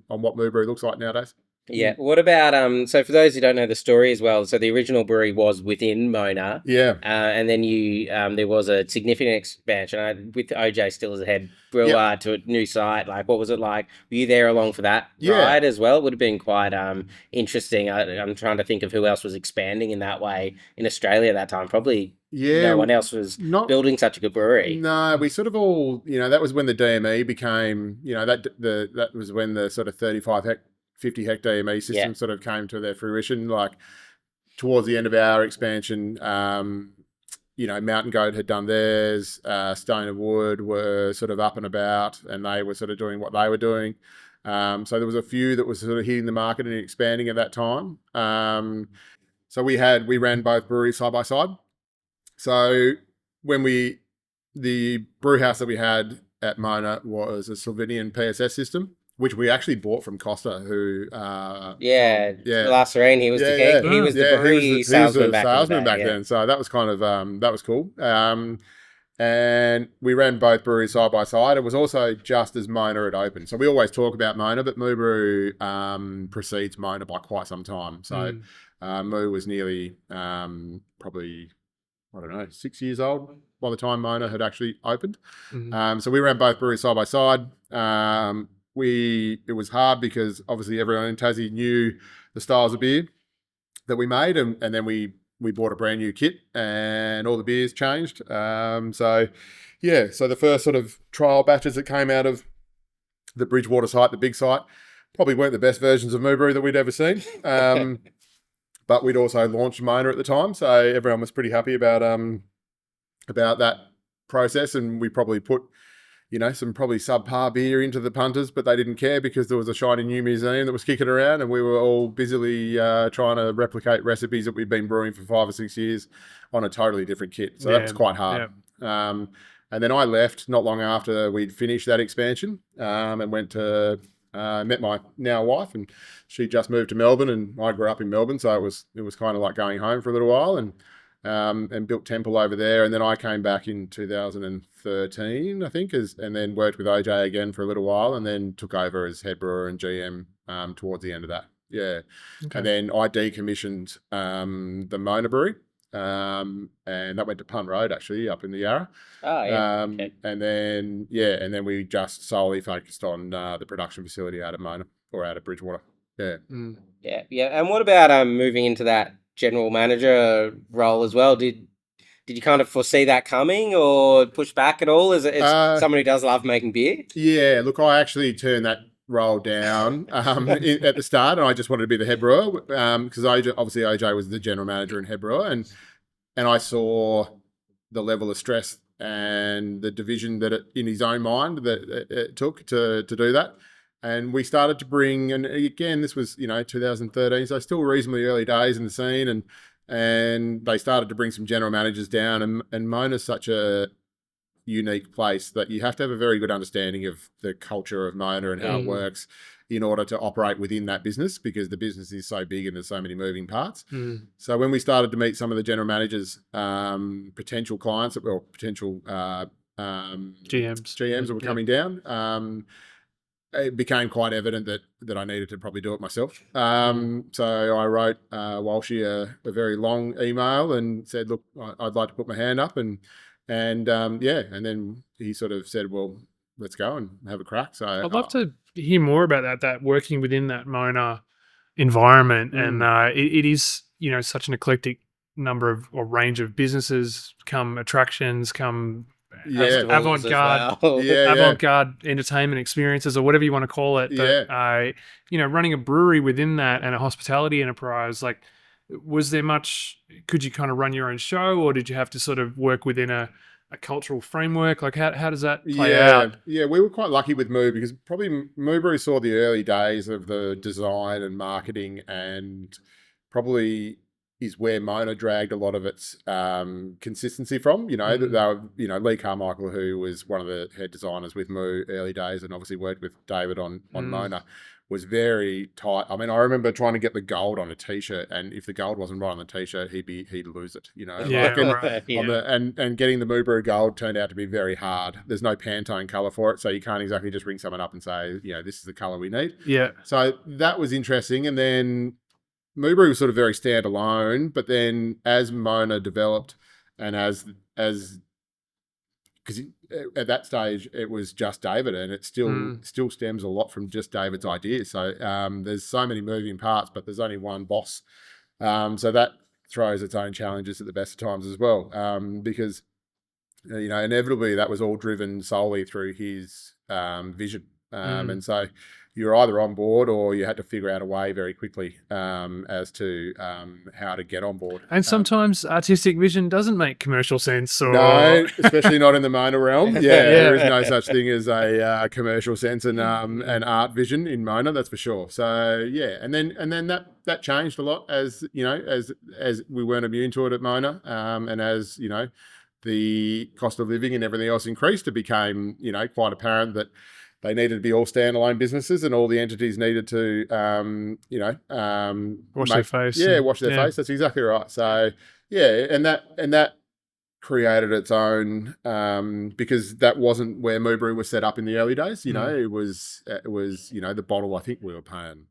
what Moo Brew looks like nowadays. Yeah. What about so for those who don't know the story as well, so the original brewery was within Mona. Yeah. And then you there was a significant expansion with OJ still as a head brewer to a new site. Like, what was it like? Were you there along for that ride as well? It would have been quite interesting. I'm trying to think of who else was expanding in that way in Australia at that time. Probably no one else was building such a good brewery. No, we sort of all, you know, that was when the DME became, you know, that was when the sort of 50 hectare DME system sort of came to their fruition. Like towards the end of our expansion, you know, Mountain Goat had done theirs, Stone of Wood were sort of up and about, and they were sort of doing what they were doing. So there was a few that was sort of hitting the market and expanding at that time. So we ran both breweries side by side. So when the brew house that we had at Mona was a Slovenian PSS system, which we actually bought from Costa, who Last Serene, he was the king. He was the brewery salesman back then. So that was kind of that was cool. and we ran both breweries side by side. It was also just as Mona had opened. So we always talk about Mona, but Moo Brew precedes Mona by quite some time. So Moo was nearly probably, I don't know, 6 years old by the time Mona had actually opened. So we ran both breweries side by side. It was hard because obviously everyone in Tassie knew the styles of beer that we made, and then we bought a brand new kit and all the beers changed. So the first sort of trial batches that came out of the Bridgewater site, the big site, probably weren't the best versions of Moo Brew that we'd ever seen. But we'd also launched Mona at the time, so everyone was pretty happy about that process, and we probably put, some probably subpar beer into the punters, but they didn't care because there was a shiny new museum that was kicking around, and we were all busily trying to replicate recipes that we'd been brewing for 5 or 6 years on a totally different kit. So that was quite hard. And then I left not long after we'd finished that expansion, and went to met my now wife, and she just moved to Melbourne, and I grew up in Melbourne, so it was kind of like going home for a little while, and built Temple over there. And then I came back in 2013, I think, and then worked with OJ again for a little while, and then took over as head brewer and GM towards the end of that. Yeah. Okay. And then I decommissioned the Mona Brewery, and that went to Punt Road, actually, up in the Yarra. Oh, yeah. Okay. And then we just solely focused on the production facility out of Mona, or out of Bridgewater. Yeah. Yeah. And what about moving into that general manager role as well? Did you kind of foresee that coming, or push back at all? As someone who does love making beer? Yeah, look, I actually turned that role down at the start, and I just wanted to be the head brewer, because OJ was the general manager and head brewer, and I saw the level of stress and the division that in his own mind that it took to do that. And we started to bring, and again, this was 2013, so still reasonably early days in the scene, and they started to bring some general managers down, and Mona's such a unique place that you have to have a very good understanding of the culture of Mona and how it works in order to operate within that business, because the business is so big and there's so many moving parts. So when we started to meet some of the general managers, potential clients, potential GMs that were coming down, it became quite evident that I needed to probably do it myself. So I wrote Walshy a very long email and said, look, I'd like to put my hand up, and then he sort of said, well, let's go and have a crack. So I'd love to hear more about that working within that Mona environment. And it is, such an eclectic number of, or range of businesses, come attractions, come avant-garde avant-garde entertainment experiences, or whatever you want to call it. But running a brewery within that and a hospitality enterprise, like, was there much, could you kind of run your own show, or did you have to sort of work within a cultural framework? Like, how does that play out? Yeah, we were quite lucky with Moo, because probably Moo Brew saw the early days of the design and marketing, and probably is where Mona dragged a lot of its consistency from. They were, Lee Carmichael, who was one of the head designers with Moo early days, and obviously worked with David on Mona, was very tight. I mean, I remember trying to get the gold on a T-shirt, and if the gold wasn't right on the T-shirt, he'd lose it. And getting the Moo Brew gold turned out to be very hard. There's no Pantone color for it, so you can't exactly just ring someone up and say, this is the color we need. Yeah. So that was interesting, and then Moo Brew was sort of very standalone, but then as Mona developed, and because at that stage it was just David, and it still stems a lot from just David's ideas. So there's so many moving parts, but there's only one boss. So that throws its own challenges at the best of times as well, because inevitably that was all driven solely through his vision, and so you're either on board, or you had to figure out a way very quickly as to how to get on board. And sometimes artistic vision doesn't make commercial sense. No, especially not in the Mona realm. There is no such thing as a commercial sense and art vision in Mona, that's for sure. So and then that changed a lot as we weren't immune to it at Mona, and as the cost of living and everything else increased, it became quite apparent that they needed to be all standalone businesses, and all the entities needed to, wash their face. Yeah, wash their face. That's exactly right. So, and that created its own because that wasn't where Moo Brew was set up in the early days. You know, it was the bottle. I think we were paying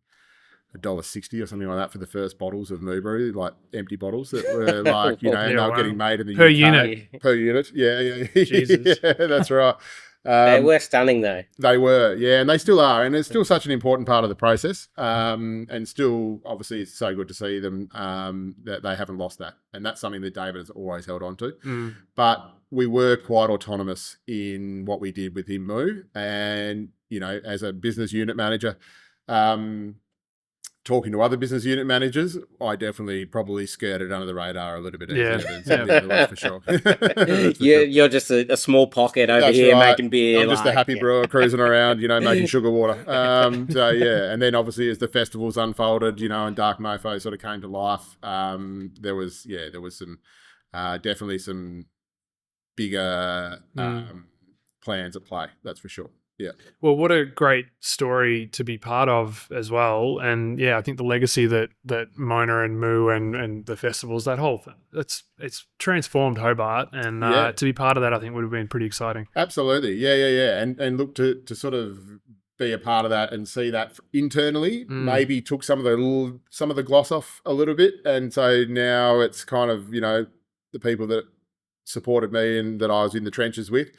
$1.60 or something like that for the first bottles of Moo Brew, like empty bottles that were like and they were getting made in the Per UK. unit. Per unit. Yeah. Jesus. Yeah, that's right. They were stunning though. They were, yeah, and they still are, and it's still such an important part of the process. And still, obviously, it's so good to see them that they haven't lost that, and that's something that David has always held on to. But we were quite autonomous in what we did within Moo, and as a business unit manager, talking to other business unit managers, I definitely probably skirted under the radar a little bit easier than some of the other ones, for sure. You're just a small pocket over That's here right. making beer. I'm just a happy brewer cruising around, making sugar water. So yeah, and then obviously as the festivals unfolded, and Dark Mofo sort of came to life, there was some definitely some bigger plans at play. That's for sure. Yeah. Well, what a great story to be part of as well. And yeah, I think the legacy that Mona and Moo and the festivals, that whole thing, it's transformed Hobart, and to be part of that, I think would have been pretty exciting. Absolutely. Yeah. And look to sort of be a part of that and see that internally maybe took some of the gloss off a little bit. And so now it's kind of, the people that supported me and that I was in the trenches with,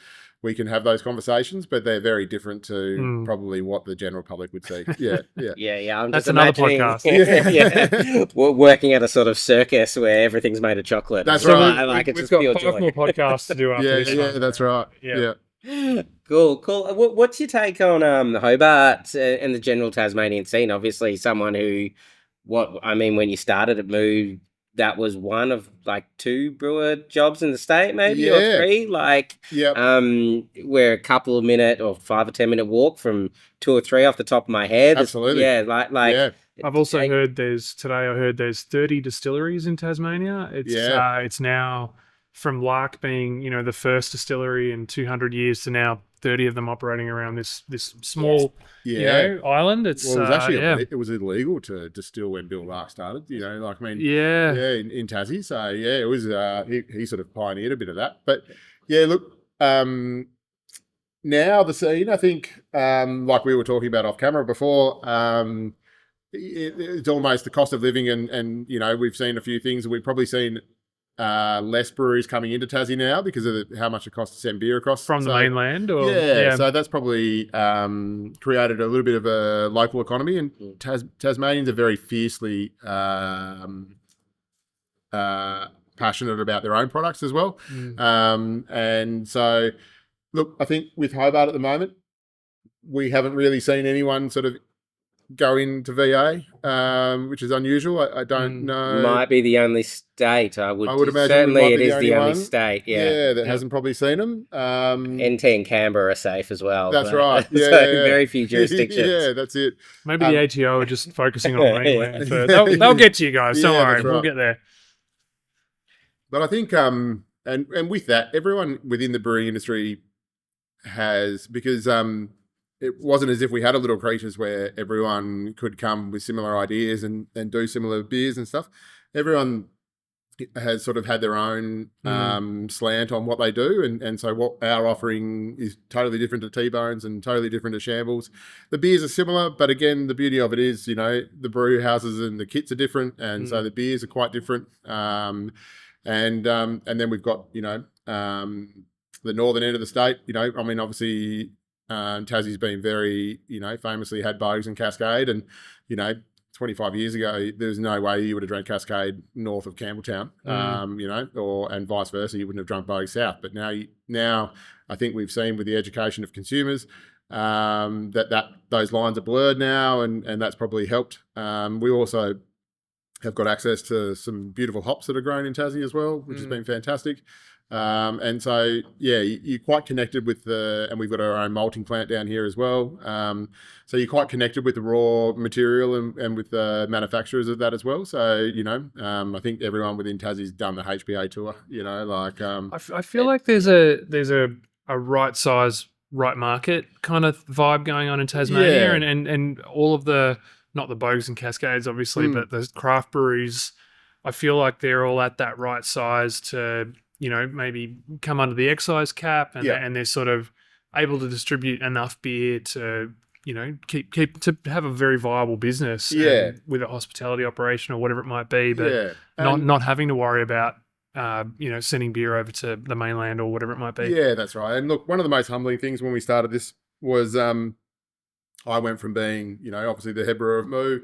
we can have those conversations, but they're very different to probably what the general public would see. Yeah. I'm That's just another imagining, podcast. we're working at a sort of circus where everything's made of chocolate. That's So right. Like it's We've just got pure 5 joy. more podcasts to do after this Yeah, one. that's right. Yeah. Yeah. Cool. What's your take on Hobart and the general Tasmanian scene? Obviously, someone who, when you started at Moo, that was one of like 2 brewer jobs in the state, maybe, or 3. We're a couple of minute or 5 or 10 minute walk from 2 or 3 off the top of my head. Absolutely. Yeah. I've also heard there's 30 distilleries in Tasmania. It's now from Lark being, the first distillery in 200 years to now 30 of them operating around this small, island. It's Well, it was actually it was illegal to distill when Bill Lark started. In Tassie. So yeah, it was he sort of pioneered a bit of that. But yeah, look, now the scene, I think, like we were talking about off camera before, it's almost the cost of living, and we've seen a few things. We've probably seen less breweries coming into Tassie now because of how much it costs to send beer across from the mainland. Or so that's probably created a little bit of a local economy, and Tasmanians are very fiercely passionate about their own products as well. And so look, I think with Hobart at the moment, we haven't really seen anyone sort of go into VA, which is unusual. I don't know. Might be the only state. I would imagine certainly we might it be is the only one. state. That hasn't probably seen them. NT and Canberra are safe as well. That's right. Yeah, very few jurisdictions. Yeah, that's it. Maybe the ATO are just focusing on the mainland. They'll get to you guys. Don't worry, we'll get there. But I think, and with that, everyone within the brewing industry has, because it wasn't as if we had a Little Creatures where everyone could come with similar ideas and do similar beers and stuff. Everyone has sort of had their own slant on what they do. And so what our offering is totally different to T-Bones and totally different to Shambles. The beers are similar, but again, the beauty of it is, the brew houses and the kits are different. And so the beers are quite different. And then we've got, the northern end of the state, obviously, Tassie's been very, famously had Bogues and Cascade, and 25 years ago there's no way you would have drank Cascade north of Campbelltown, and vice versa, you wouldn't have drunk Bogues south. But now I think we've seen with the education of consumers that those lines are blurred now, and that's probably helped. We also have got access to some beautiful hops that are grown in Tassie as well, which has been fantastic. And so, you're quite connected with and we've got our own malting plant down here as well. So you're quite connected with the raw material and with the manufacturers of that as well. So, I think everyone within Tassie's done the HPA tour, I feel like there's a right size, right market kind of vibe going on in Tasmania, and all of the, not the Bogues and Cascades, obviously, but the craft breweries, I feel like they're all at that right size to maybe come under the excise cap, and Yeah. and they're sort of able to distribute enough beer to keep to have a very viable business, Yeah. and with a hospitality operation or whatever it might be, but Yeah. not having to worry about sending beer over to the mainland or whatever it might be. Yeah, that's right. And look, one of the most humbling things when we started this was I went from being, obviously the head brewer of Moo,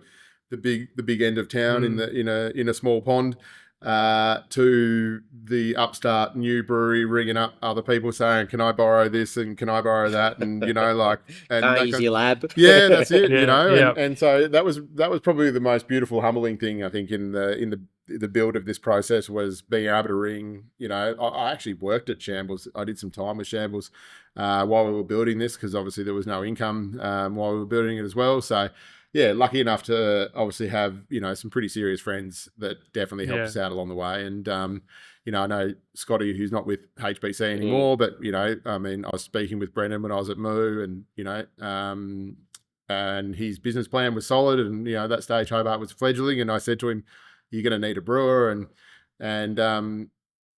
the big end of town in a small pond, to the upstart new brewery ringing up other people saying, "Can I borrow this and can I borrow that?" And and Can't that use kind- your lab. yeah, that's it. Yeah. And so that was probably the most beautiful, humbling thing I think in the build of this process was being able to ring. I actually worked at Shambles. I did some time with Shambles while we were building this because obviously there was no income while we were building it as well. So yeah, lucky enough to obviously have some pretty serious friends that definitely helped us out along the way. And I know Scotty, who's not with HBC anymore, but I was speaking with Brendan when I was at Moo, and and his business plan was solid, and at that stage Hobart was fledgling, and I said to him, "You're going to need a brewer,"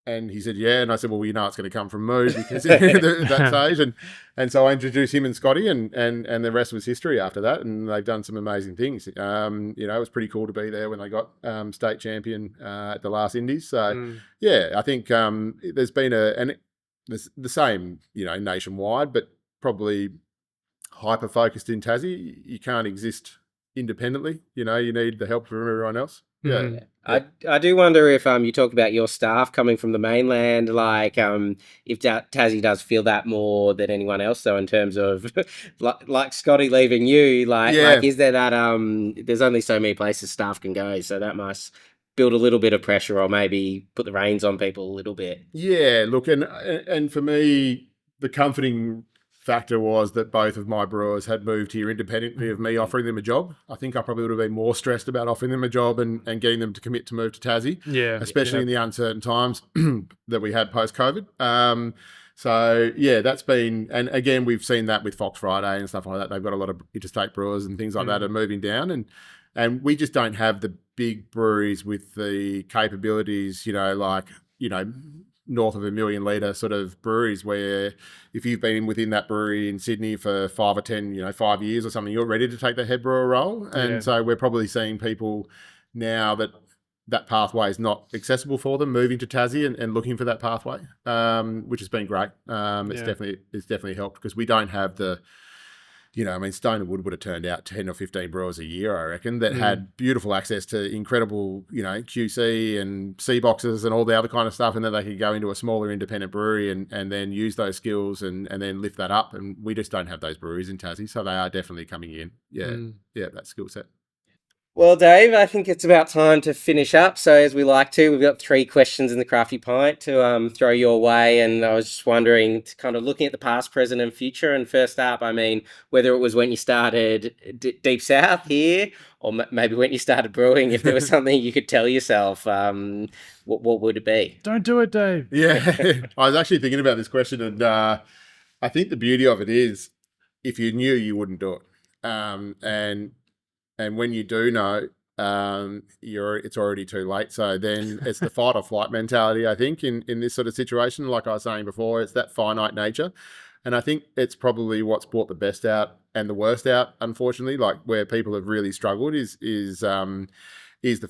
and he said, "Yeah," and I said, "Well, it's going to come from Moo because at that stage," and so I introduced him and Scotty, and the rest was history after that, and they've done some amazing things. It was pretty cool to be there when they got state champion at the last Indies. So yeah, I think there's been the same nationwide, but probably hyper focused in Tassie. You can't exist independently. You need the help from everyone else. Yeah. I do wonder if you talk about your staff coming from the mainland, like if Tassie does feel that more than anyone else, though, in terms of like Scotty leaving you, like is there that there's only so many places staff can go, so that must build a little bit of pressure or maybe put the reins on people a little bit. Yeah, look, and for me, the comforting factor was that both of my brewers had moved here independently of me offering them a job. I think I probably would have been more stressed about offering them a job and getting them to commit to move to Tassie, especially in the uncertain times that we had post-COVID. So yeah, that's been, and again, we've seen that with Fox Friday and stuff like that. They've got a lot of interstate brewers and things like that are moving down, and we just don't have the big breweries with the capabilities, north of 1 million litre sort of breweries where if you've been within that brewery in Sydney for 5 or 10, 5 years or something, you're ready to take the head brewer role. And so we're probably seeing people now that pathway is not accessible for them moving to Tassie and looking for that pathway, which has been great. It's definitely helped because we don't have the, Stone and Wood would have turned out 10 or 15 brewers a year, I reckon, that had beautiful access to incredible, QC and C boxes and all the other kind of stuff, and then they could go into a smaller independent brewery and then use those skills and then lift that up. And we just don't have those breweries in Tassie, so they are definitely coming in. Yeah, that skill set. Well, Dave, I think it's about time to finish up. So as we like to, we've got 3 questions in the Crafty Pint to throw your way. And I was just wondering, kind of looking at the past, present and future. And first up, whether it was when you started Deep South here or maybe when you started brewing, if there was something you could tell yourself, what would it be? Don't do it, Dave. Yeah, I was actually thinking about this question, and I think the beauty of it is if you knew, you wouldn't do it. And when you do know, it's already too late. So then it's the fight or flight mentality, I think, in this sort of situation. Like I was saying before, it's that finite nature. And I think it's probably what's brought the best out and the worst out, unfortunately, like where people have really struggled is the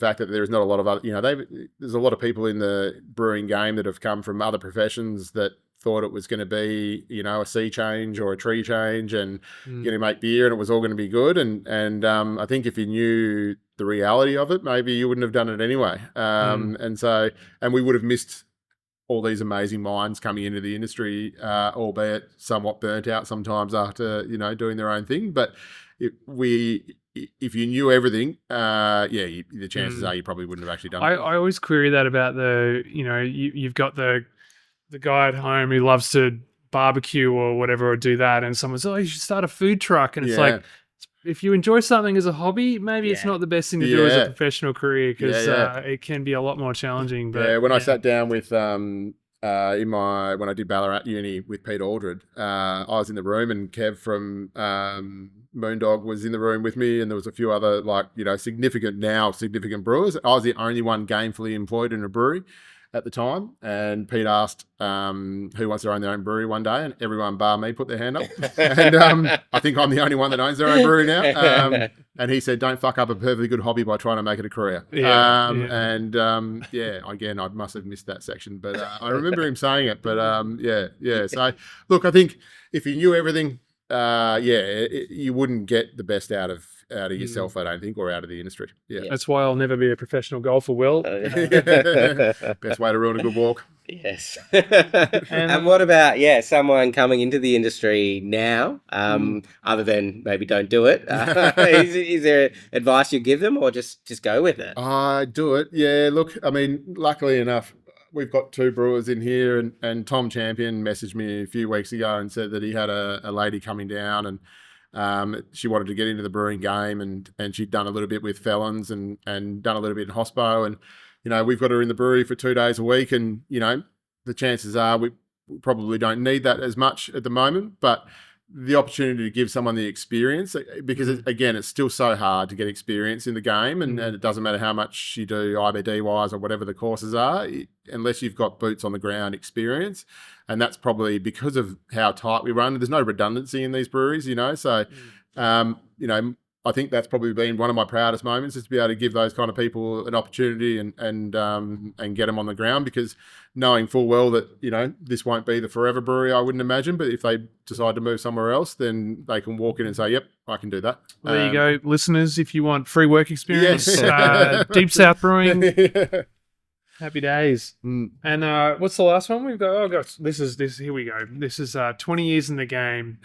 fact that there is not a lot of other, there's a lot of people in the brewing game that have come from other professions that thought it was going to be, a sea change or a tree change and going to make beer and it was all going to be good. And I think if you knew the reality of it, maybe you wouldn't have done it anyway. And we would have missed all these amazing minds coming into the industry, albeit somewhat burnt out sometimes after, doing their own thing. But if you knew everything, the chances are you probably wouldn't have actually done it. I always query that about you've got the guy at home who loves to barbecue or whatever or do that, and someone says, "Oh, you should start a food truck," and it's like, if you enjoy something as a hobby, maybe it's not the best thing to do as a professional career because it can be a lot more challenging. But when I sat down with when I did Ballarat Uni with Pete Aldred, I was in the room and Kev from Moondog was in the room with me, and there was a few other significant brewers. I was the only one gainfully employed in a brewery. at the time, and Pete asked who wants to own their own brewery one day, and everyone bar me put their hand up. And I think I'm the only one that owns their own brewery now. And he said, "Don't fuck up a perfectly good hobby by trying to make it a career." And again, I must have missed that section, but I remember him saying it. But So look, I think if you knew everything, you wouldn't get the best out of yourself, I don't think, or out of the industry. Yeah. That's why I'll never be a professional golfer, Will. Best way to ruin a good walk. Yes. And what about someone coming into the industry now, other than maybe don't do it? Is there advice you give them, or just go with it? I do it. Yeah. Look, I mean, luckily enough, we've got 2 brewers in here, and Tom Champion messaged me a few weeks ago and said that he had a lady coming down, and she wanted to get into the brewing game, and she'd done a little bit with Felons and done a little bit in hospo, and we've got her in the brewery for 2 days a week, and the chances are we probably don't need that as much at the moment, but the opportunity to give someone the experience, because again, it's still so hard to get experience in the game, and it doesn't matter how much you do IBD wise or whatever the courses are, unless you've got boots on the ground experience. And that's probably because of how tight we run. There's no redundancy in these breweries, so I think that's probably been one of my proudest moments, is to be able to give those kind of people an opportunity and get them on the ground, because knowing full well that, this won't be the forever brewery, I wouldn't imagine, but if they decide to move somewhere else, then they can walk in and say, yep, I can do that. Well, there you go, listeners, if you want free work experience, Deep South Brewing, happy days. And what's the last one we've got? Oh gosh, here we go. This is 20 years in the game.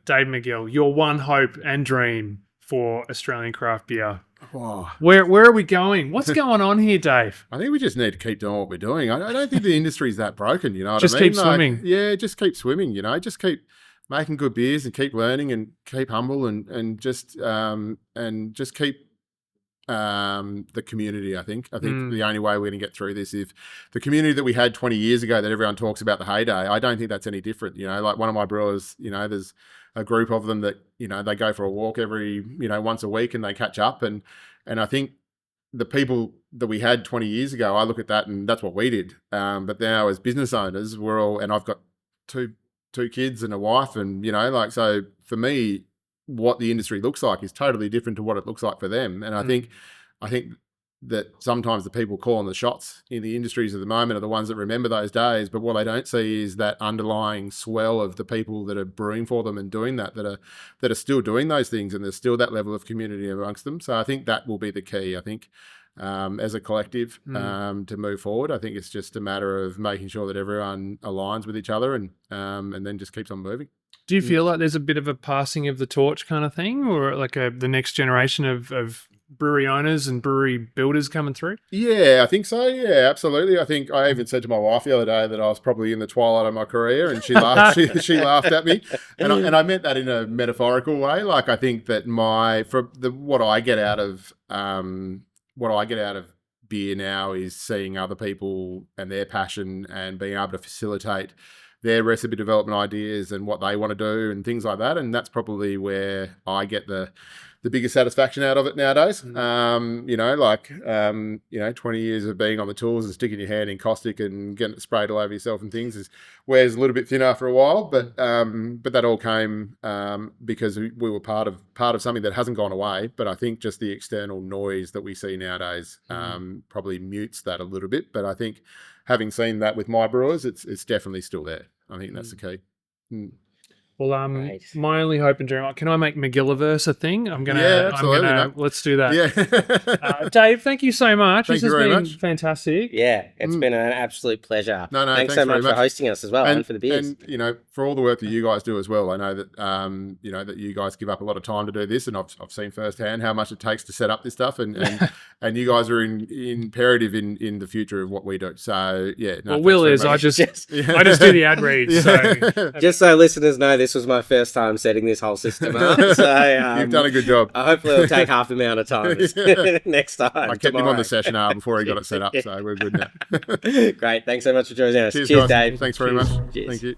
Dave McGill, your one hope and dream for Australian craft beer. Oh. Where are we going? What's going on here, Dave? I think we just need to keep doing what we're doing. I don't think the industry's that broken, what I mean? Just keep swimming. Yeah, just keep swimming, just keep making good beers and keep learning and keep humble and just keep the community, I think. The only way we're going to get through this, if the community that we had 20 years ago that everyone talks about, the heyday, I don't think that's any different. Like one of my brewers, there's a group of them that, they go for a walk every, once a week, and they catch up. And I think the people that we had 20 years ago, I look at that and that's what we did. But now as business owners, and I've got two kids and a wife, and, so for me, what the industry looks like is totally different to what it looks like for them. And I think that sometimes the people calling the shots in the industries at the moment are the ones that remember those days, but what they don't see is that underlying swell of the people that are brewing for them and doing that are still doing those things, and there's still that level of community amongst them. So I think that will be the key. I think as a collective to move forward, I think it's just a matter of making sure that everyone aligns with each other and then just keeps on moving. Do you feel like there's a bit of a passing of the torch kind of thing, or like the next generation of brewery owners and brewery builders coming through? Yeah, I think so. Yeah, absolutely. I think I even said to my wife the other day that I was probably in the twilight of my career, and she laughed. she laughed at me, and I meant that in a metaphorical way. Like, I think that what I get out of beer now is seeing other people and their passion and being able to facilitate their recipe development ideas and what they want to do and things like that. And that's probably where I get the biggest satisfaction out of it nowadays. 20 years of being on the tools and sticking your hand in caustic and getting it sprayed all over yourself and things wears a little bit thin after a while. But that all came because we were part of something that hasn't gone away. But I think just the external noise that we see nowadays probably mutes that a little bit. But I think having seen that with my brewers, it's definitely still there. I think that's the key. Well, my only hope and dream, can I make McGilliverse a thing? Let's do that. Yeah. Dave, thank you so much. Thank you very much. Fantastic. Yeah, it's been an absolute pleasure. No, thanks so much for hosting us as well, and for the beers. And, for all the work that you guys do as well, I know that, that you guys give up a lot of time to do this, and I've seen firsthand how much it takes to set up this stuff, and you guys are imperative in the future of what we do. So, yeah. No, well, Will is, I just do the ad read. So. Just so listeners know, this was my first time setting this whole system up. So you've done a good job. Hopefully it'll take half the amount of time next time. I kept him on the session before he got it set up, so we're good now. Great. Thanks so much for joining us. Cheers, guys. Dave. Thanks very much. Cheers. Thank you.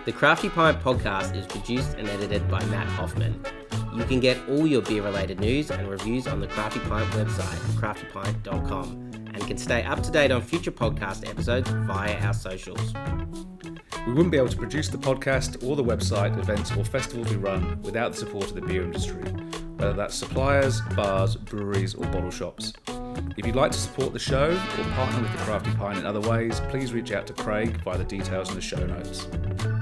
The Crafty Pint podcast is produced and edited by Matt Hoffman. You can get all your beer-related news and reviews on the Crafty Pint website, craftypint.com, and can stay up to date on future podcast episodes via our socials. We wouldn't be able to produce the podcast or the website, events or festivals we run without the support of the beer industry, whether that's suppliers, bars, breweries or bottle shops. If you'd like to support the show or partner with the Crafty Pint in other ways, please reach out to Craig via the details in the show notes.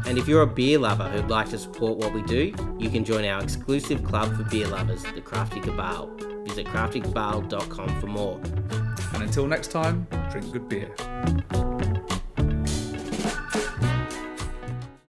And if you're a beer lover who'd like to support what we do, you can join our exclusive club for beer lovers, the Crafty Cabal. Visit craftykabal.com for more. And until next time, drink good beer.